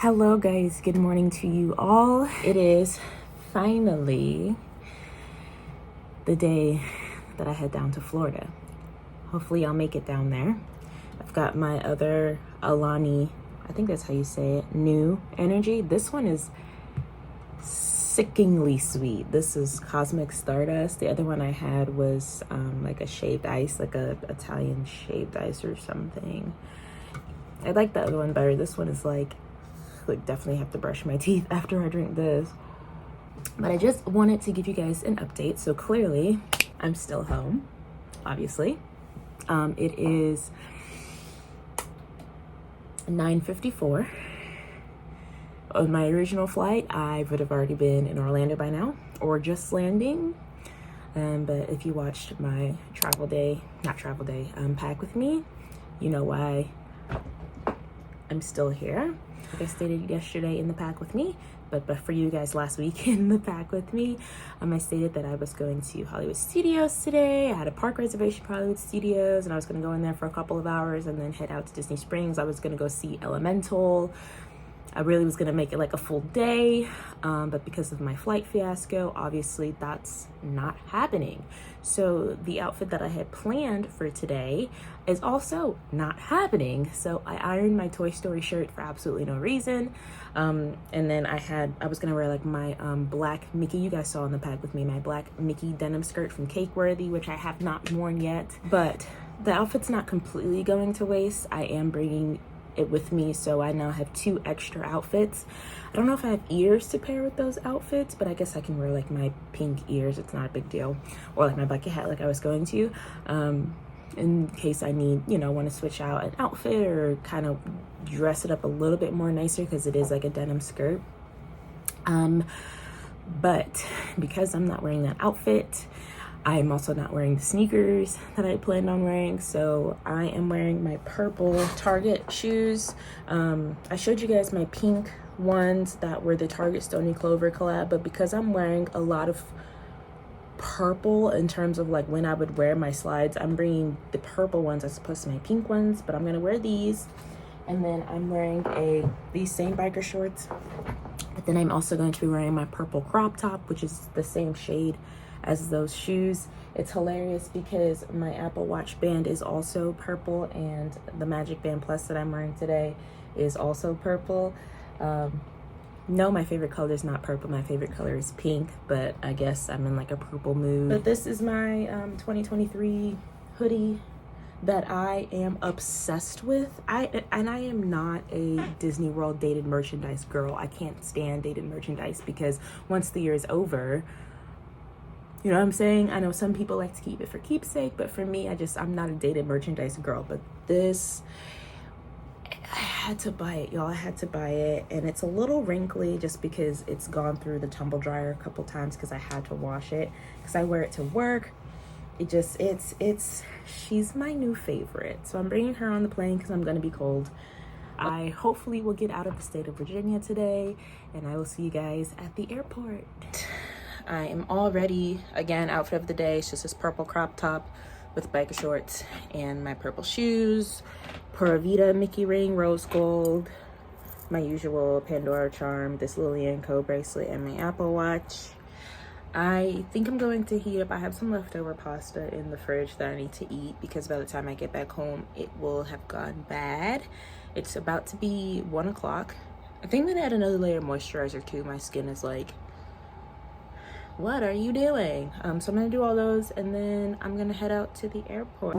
Hello guys, good morning to you all. It is finally the day that I head down to Florida. Hopefully I'll make it down there. I've got my other Alani, I think that's how you say it, new energy. This one is sickeningly sweet. This is Cosmic Stardust. The other one I had was like a shaved ice, like a Italian shaved ice or something. I like the other one better. This one is like definitely have to brush my teeth after I drink this. But I just wanted to give you guys an update. So clearly I'm still home, obviously. It is 9:54. On my original flight, I would have already been in Orlando by now, or just landing. But if you watched my pack with me, you know why I'm still here. Like I stated yesterday in the pack with me, but for you guys last week in the pack with me, I stated that I was going to Hollywood Studios today. I had a park reservation for Hollywood Studios, and I was going to go in there for a couple of hours and then head out to Disney Springs. I was going to go see Elemental. I really was going to make it like a full day, but because of my flight fiasco, obviously that's not happening. So the outfit that I had planned for today is also not happening. So I ironed my Toy Story shirt for absolutely no reason. And then I was going to wear like my black Mickey, you guys saw in the pack with me, my black Mickey denim skirt from Cakeworthy, which I have not worn yet. But the outfit's not completely going to waste. I am bringing it with me, so I now have 2 extra outfits. I don't know if I have ears to pair with those outfits, but I guess I can wear like my pink ears, it's not a big deal, or like my bucket hat like I was going to, in case I need, want to switch out an outfit or kind of dress it up a little bit more nicer, because it is like a denim skirt. But because I'm not wearing that outfit, I am also not wearing the sneakers that I planned on wearing, so I am wearing my purple Target shoes. I showed you guys my pink ones that were the Target Stony Clover collab, but because I'm wearing a lot of purple in terms of like when I would wear my slides, I'm bringing the purple ones as opposed to my pink ones, but I'm gonna wear these. And then I'm wearing these same biker shorts, but then I'm also going to be wearing my purple crop top, which is the same shade as those shoes. It's hilarious because my Apple Watch band is also purple, and the Magic Band Plus that I'm wearing today is also purple. No, my favorite color is not purple. My favorite color is pink, but I guess I'm in like a purple mood. But this is my 2023 hoodie that I am obsessed with. I am not a Disney World dated merchandise girl. I can't stand dated merchandise because once the year is over, you know what I'm saying? I know some people like to keep it for keepsake, but for me, I'm not a dated merchandise girl. But this, I had to buy it, y'all. I had to buy it. And it's a little wrinkly just because it's gone through the tumble dryer a couple times because I had to wash it because I wear it to work. She's my new favorite. So I'm bringing her on the plane because I'm going to be cold. I hopefully will get out of the state of Virginia today, and I will see you guys at the airport. I am all ready. Again, outfit of the day, it's just this purple crop top with biker shorts and my purple shoes, Pura Vida Mickey ring, rose gold, my usual Pandora charm, this Lily & Co bracelet, and my Apple Watch. I think I'm going to heat up. I have some leftover pasta in the fridge that I need to eat because by the time I get back home, it will have gone bad. It's about to be 1 o'clock. I think I'm gonna add another layer of moisturizer too. My skin is like, what are you doing? So I'm gonna do all those, and then I'm gonna head out to the airport.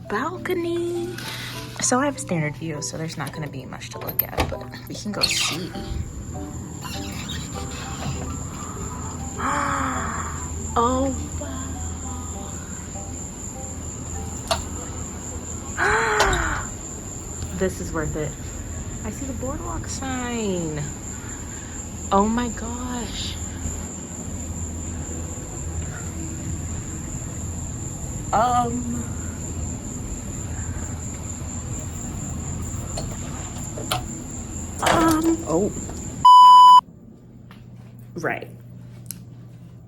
Balcony. So I have a standard view, so there's not going to be much to look at, but we can go see. Oh, wow. This is worth it. I see the Boardwalk sign. Oh my gosh. Oh. Right.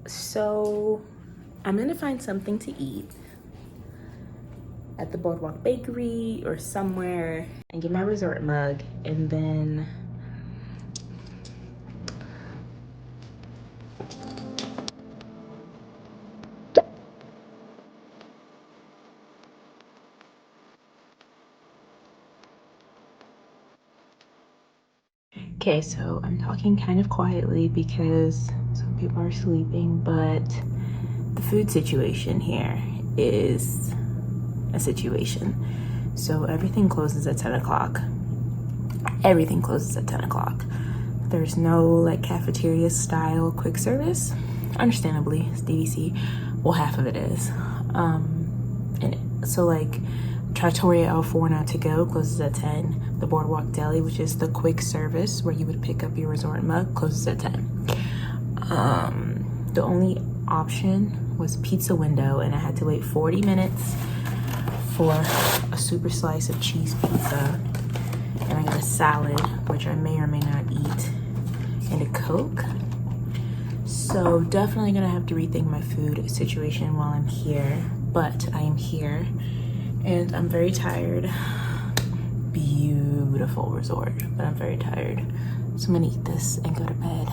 So I'm gonna find something to eat at the Boardwalk Bakery or somewhere and get my resort mug, and then okay, so I'm talking kind of quietly because some people are sleeping, but the food situation here is a situation. So everything closes at 10 o'clock. Everything closes at 10 o'clock. There's no like cafeteria style quick service. Understandably, it's DVC. Well, half of it is. And so like Trattoria El Forno to go closes at 10. The Boardwalk Deli, which is the quick service where you would pick up your resort mug, closes at 10. The only option was Pizza Window, and I had to wait 40 minutes for a super slice of cheese pizza, and I got a salad, which I may or may not eat, and a Coke. So definitely gonna have to rethink my food situation while I'm here, but I am here and I'm very tired. Beautiful resort, but I'm very tired. So I'm gonna eat this and go to bed.